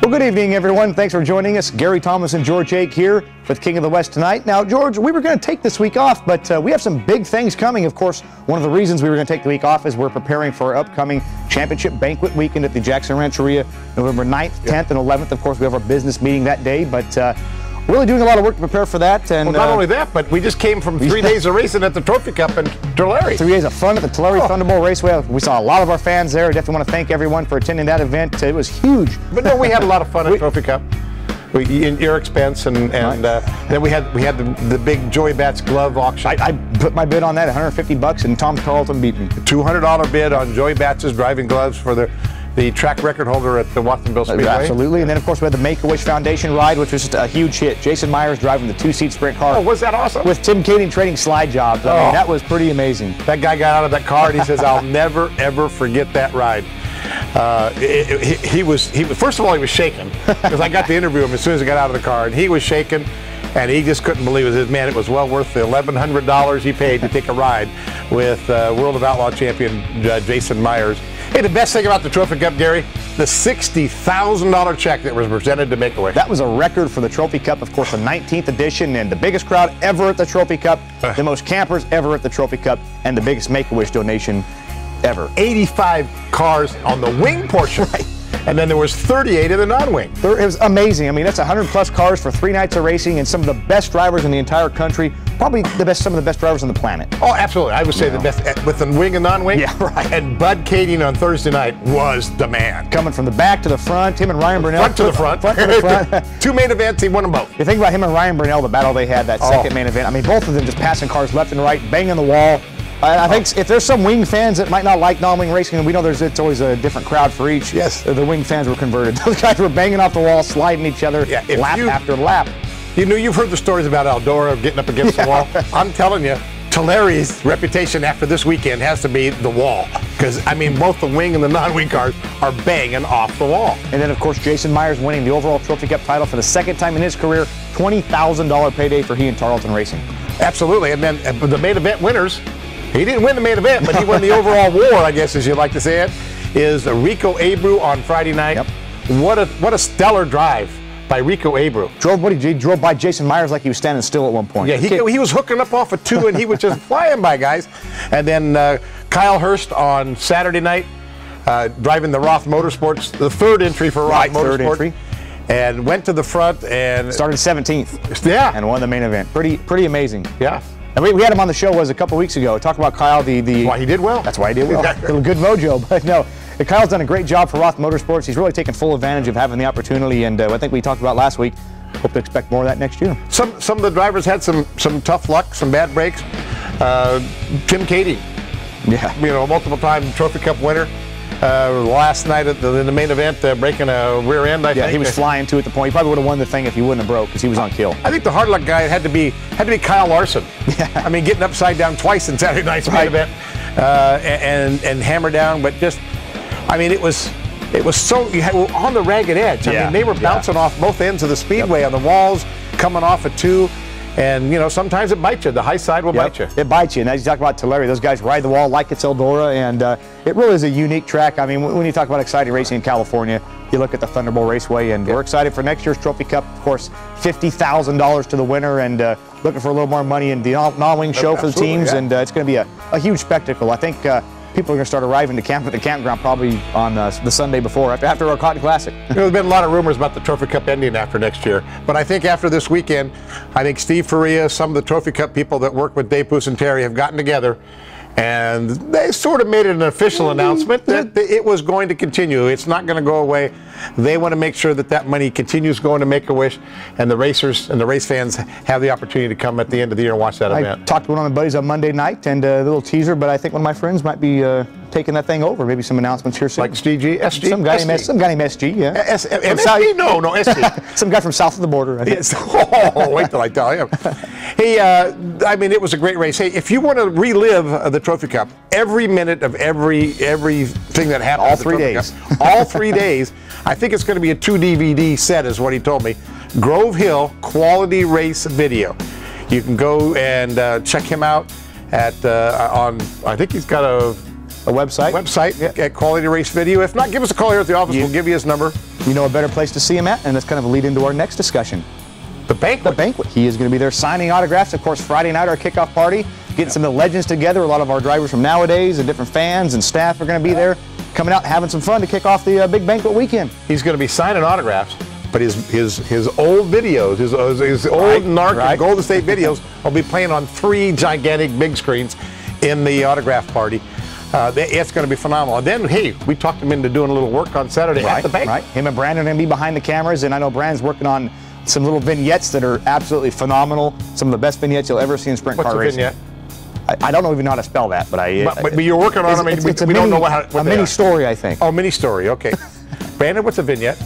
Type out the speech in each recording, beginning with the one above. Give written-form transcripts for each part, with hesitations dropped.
Well, good evening, everyone. Thanks for joining us. Gary Thomas and George Ake here with King of the West Tonight. Now, George, we were going to take this week off, but we have some big things coming. Of course, one of the reasons we were going to take the week off is we're preparing for our upcoming championship banquet weekend at the Jackson Rancheria, November 9th, 10th, and 11th. Of course, we have our business meeting that day, but really doing a lot of work to prepare for that. And well, not only that, but we just came from 3 days of racing at the Trophy Cup in Tulare. 3 days of fun at the Tulare Thunder Bowl Raceway. We saw a lot of our fans there. Definitely want to thank everyone for attending that event. It was huge. But no, we had a lot of fun at Trophy Cup. In your expense, and then we had the big Joey Bats glove auction. I put my bid on that, $150, and Tom Carlton beat me. $200 bid on Joey Bats' driving gloves for the track record holder at the Watsonville Speedway. Absolutely, and then of course we had the Make-A-Wish Foundation ride, which was just a huge hit. Jason Myers driving the 2-seat sprint car. Oh, was that awesome? With Tim Kading trading slide jobs. I mean, that was pretty amazing. That guy got out of that car and he says, "I'll never ever forget that ride." He was first of all, he was shaking because I got to interview him as soon as I got out of the car, and he was shaking. And he just couldn't believe it. Man, it was well worth the $1,100 he paid to take a ride with World of Outlaw champion Jason Myers. Hey, the best thing about the Trophy Cup, Gary, the $60,000 check that was presented to Make-A-Wish. That was a record for the Trophy Cup, of course, the 19th edition, and the biggest crowd ever at the Trophy Cup, the most campers ever at the Trophy Cup, and the biggest Make-A-Wish donation ever. 85 cars on the wing portion. Right. And then there was 38 in the non-wing. It was amazing. I mean, that's 100+ cars for 3 nights of racing, and some of the best drivers in the entire country. Probably some of the best drivers on the planet. Oh, absolutely. I would say the best with the wing and non-wing. Yeah, right. And Bud Kading on Thursday night was the man. Coming from the back to the front, him and Ryan Burnell. Front to the front. Front to the front. 2 main events, he won them both. You think about him and Ryan Burnell, the battle they had, that second main event. I mean, both of them just passing cars left and right, banging the wall. I think if there's some wing fans that might not like non-wing racing, and we know it's always a different crowd for each. Yes. The wing fans were converted. Those guys were banging off the wall, sliding each other, lap after lap. You've heard the stories about Eldora getting up against the wall. I'm telling you, Tulare's reputation after this weekend has to be the wall. Because, I mean, both the wing and the non-wing cars are banging off the wall. And then, of course, Jason Myers winning the overall Trophy Cup title for the second time in his career. $20,000 payday for he and Tarleton Racing. Absolutely. And then the main event winners, he didn't win the main event, but he won the overall war, I guess, as you like to say it, is Rico Abreu on Friday night. Yep. What a stellar drive by Rico Abreu. He drove by Jason Myers like he was standing still at one point. Yeah, he was hooking up off of 2, and he was just flying by guys. And then Kyle Hurst on Saturday night, driving the Roth Motorsports, the 3rd entry for Roth Motorsports. 3rd entry. And went to the front and started 17th. Yeah. And won the main event. Pretty amazing. Yeah. And we had him on the show a couple weeks ago. Talk about Kyle, why he did well. That's why he did well. Little good mojo, but no. Kyle's done a great job for Roth Motorsports. He's really taken full advantage of having the opportunity, and I think we talked about last week. Hope to expect more of that next year. Some of the drivers had some tough luck, some bad breaks. Tim Kading, multiple-time Trophy Cup winner. Last night in the main event, breaking a rear end. I think he was flying too at the point. He probably would have won the thing if he wouldn't have broke because he was on kill. I think the hard luck guy had to be Kyle Larson. Yeah. I mean, getting upside down twice in Saturday night's main event and hammer down, but just, I mean, it was so on the ragged edge. I mean, they were bouncing off both ends of the speedway on the walls, coming off at 2. And, sometimes it bites you. The high side will bite you. It bites you. And as you talk about Tulare, those guys ride the wall like it's Eldora. And it really is a unique track. I mean, when you talk about exciting racing in California, you look at the Thunder Bowl Raceway. And we're excited for next year's Trophy Cup. Of course, $50,000 to the winner. And looking for a little more money in the non-wing show for the teams. Yeah. And it's going to be a huge spectacle. I think people are going to start arriving to camp at the campground probably on the Sunday before, after our Cotton Classic. There's been a lot of rumors about the Trophy Cup ending after next year. But I think after this weekend, I think Steve Faria, some of the Trophy Cup people that work with Dave Pusanteri have gotten together, and they sort of made an official announcement that it was going to continue. It's not going to go away. They want to make sure that money continues going to Make-A-Wish, and the racers and the race fans have the opportunity to come at the end of the year and watch that event. I talked to one of my buddies on Monday night, and a little teaser, but I think one of my friends might be taking that thing over. Maybe some announcements here soon. Like SG? Some guy named SG, yeah. SG? No, SG. Some guy from south of the border, I think. Yes. Oh, wait till I tell him. Hey, I mean, it was a great race. Hey, if you want to relive the Trophy Cup, every minute of everything that happened all 3 days. All 3 days, I think it's going to be a 2 DVD set is what he told me. Grove Hill Quality Race Video. You can go and check him out at I think he's got a website. At Quality Race Video. If not, give us a call here at the office. We'll give you his number. you know a better place to see him at, and that's kind of a lead into our next discussion. The banquet. The banquet. He is going to be there signing autographs. Of course, Friday night, our kickoff party, getting some of the legends together. A lot of our drivers from nowadays and different fans and staff are going to be there, coming out having some fun to kick off the big banquet weekend. He's going to be signing autographs, but his old videos, his old NARC and Golden State videos will be playing on 3 gigantic big screens in the autograph party. It's going to be phenomenal. And then, hey, we talked him into doing a little work on Saturday at the banquet. Right. Him and Brandon are going to be behind the cameras, and I know Brandon's working on some little vignettes that are absolutely phenomenal. Some of the best vignettes you'll ever see in sprint car racing. What's a vignette? I don't even know how to spell that, but but you're working on them. We don't know what a mini story, I think. Oh, mini story. Okay. Brandon, what's a vignette?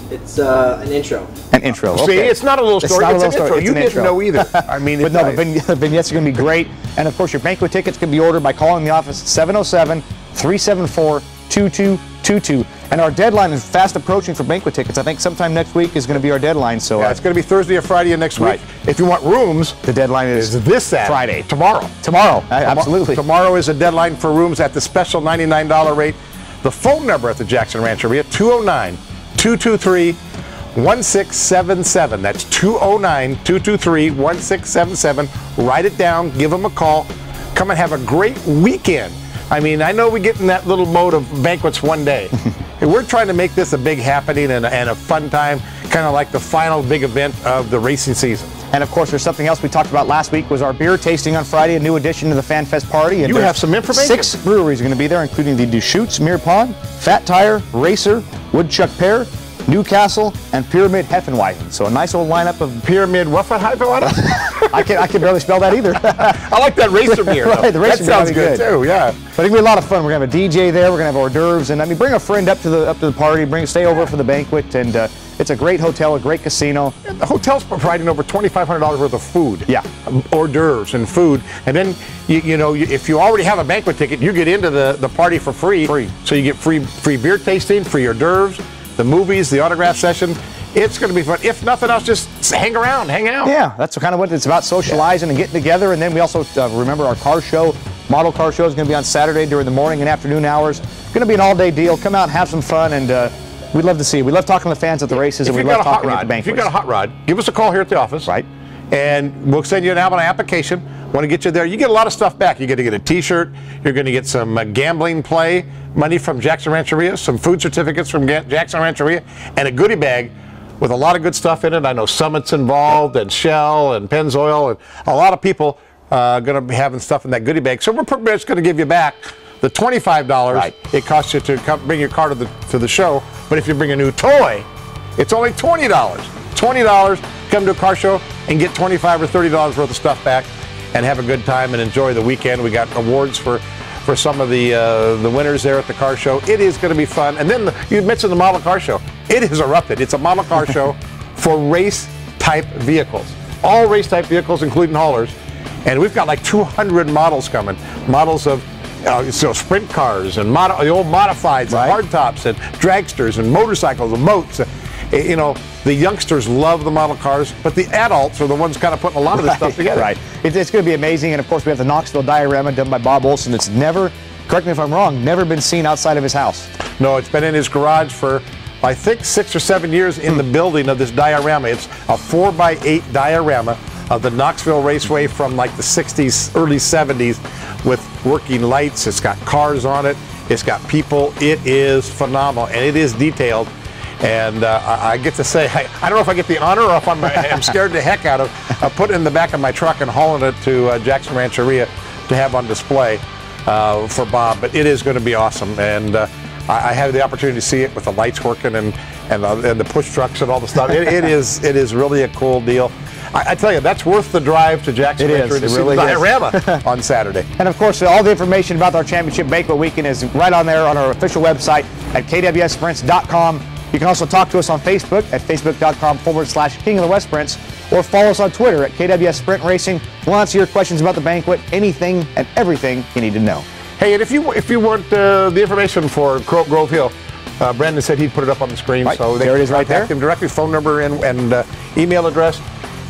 It's an intro. An intro. Okay. See, it's not a little story. It's an intro. You didn't know either. I mean, but no, the vignettes are going to be great. And of course, your banquet tickets can be ordered by calling the office at 707-374-2222. And our deadline is fast approaching for banquet tickets. I think sometime next week is going to be our deadline. So yeah, it's going to be Thursday or Friday of next week. Right. If you want rooms, the deadline is this Saturday. Friday. Tomorrow. Absolutely. Tomorrow is a deadline for rooms at the special $99 rate. The phone number at the Jackson Rancheria, 209-223-1677. That's 209-223-1677. Write it down. Give them a call. Come and have a great weekend. I mean, I know we get in that little mode of banquets one day. We're trying to make this a big happening and a fun time, kind of like the final big event of the racing season. And of course, there's something else we talked about last week was our beer tasting on Friday, a new addition to the Fan Fest party. And you have some information. 6 breweries are going to be there, including the Deschutes, Mere Pond, Fat Tire, Racer, Woodchuck Pear, Newcastle, and Pyramid Heffenweizen. So a nice old lineup of Pyramid Heffenweizen. I can barely spell that either. I like that Racer beer. Right, the Racer that sounds good too. Yeah. But it'll be a lot of fun. We're gonna have a DJ there. We're gonna have hors d'oeuvres, and I mean, bring a friend up to the party. Stay over for the banquet, and it's a great hotel, a great casino. Yeah, the hotel's providing over $2,500 worth of food. Yeah. Hors d'oeuvres and food, and then you know if you already have a banquet ticket, you get into the party for free. So you get free beer tasting, free hors d'oeuvres, the movies, the autograph session. It's going to be fun. If nothing else, just hang around, hang out. Yeah, that's kind of what it's about, socializing and getting together. And then we also remember our car show, model car show is going to be on Saturday during the morning and afternoon hours. Going to be an all-day deal. Come out and have some fun, and we'd love to see you. We love talking to the fans at the races, and we love talking at the banquets. If you've got a hot rod, give us a call here at the office. Right. And we'll send you an application. Want to get you there. You get a lot of stuff back. You get to get a T-shirt. You're going to get some gambling play money from Jackson Rancheria, some food certificates from Jackson Rancheria, and a goodie bag with a lot of good stuff in it. I know Summit's involved, and Shell, and Pennzoil, and a lot of people going to be having stuff in that goodie bag. So we're pretty much going to give you back the $25 it costs you to come bring your car to the show. But if you bring a new toy, it's only $20. $20, come to a car show and get $25 or $30 worth of stuff back and have a good time and enjoy the weekend. We got awards for some of the winners there at the car show. It is going to be fun. And then you mentioned the model car show. It has erupted. It's a model car show for race-type vehicles. All race-type vehicles, including haulers. And we've got like 200 models coming. Models of sprint cars and the old modifieds and hardtops and dragsters and motorcycles and boats. You know, the youngsters love the model cars, but the adults are the ones kind of putting a lot of this stuff together. Right. It's going to be amazing. And of course, we have the Knoxville diorama done by Bob Olson. It's never, correct me if I'm wrong, never been seen outside of his house. No, it's been in his garage for, I think, 6 or 7 years in the building of this diorama. It's a 4x8 diorama of the Knoxville Raceway from like the 60s, early 70s with working lights. It's got cars on it. It's got people. It is phenomenal, and it is detailed. And I get to say, I don't know if I get the honor or if I'm scared the heck out of putting it in the back of my truck and hauling it to Jackson Rancheria to have on display for Bob. But it is going to be awesome. And I had the opportunity to see it with the lights working and the push trucks and all the stuff. It is really a cool deal. I tell you, that's worth the drive to Jackson Rancheria to see the diorama on Saturday. And of course, all the information about our championship banquet weekend is right on there on our official website at kwssprints.com. You can also talk to us on Facebook at facebook.com/King of the West Sprints, or follow us on Twitter at KWS Sprint Racing. We'll answer your questions about the banquet, anything and everything you need to know. Hey, and if you want the information for Grove Hill, Brandon said he'd put it up on the screen. Right. So there it is right there. Contact him directly, phone number and email address.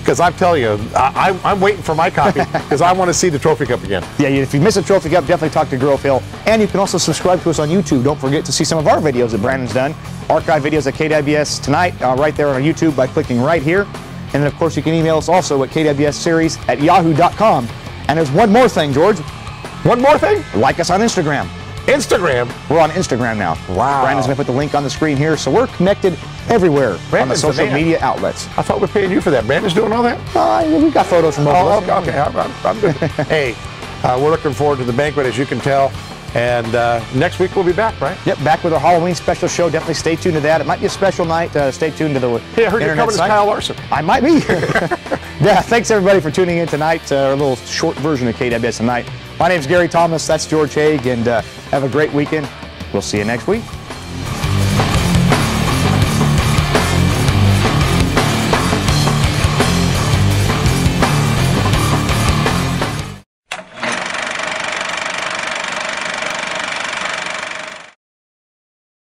because I'm telling you, I'm waiting for my copy because I want to see the Trophy Cup again. Yeah, if you miss a Trophy Cup, definitely talk to Grove Hill. And you can also subscribe to us on YouTube. Don't forget to see some of our videos that Brandon's done. Archive videos at KWS Tonight, right there on YouTube by clicking right here. And then, of course, you can email us also at kwsseries@yahoo.com. And there's one more thing, George. One more thing? Like us on Instagram. Instagram? We're on Instagram now. Wow. Brandon's going to put the link on the screen here. So we're connected everywhere on the social media outlets. I thought we were paying you for that. Brandon's doing all that? We got photos from both of us. Okay. I'm good. Hey, we're looking forward to the banquet, as you can tell. And next week we'll be back, right? Yep, back with our Halloween special show. Definitely stay tuned to that. It might be a special night. Stay tuned to the Hey, I heard you're coming as Kyle Larson. I might be here. Yeah, thanks everybody for tuning in tonight. Our little short version of KWS Tonight. My name's Gary Thomas. That's George Haig. And have a great weekend. We'll see you next week.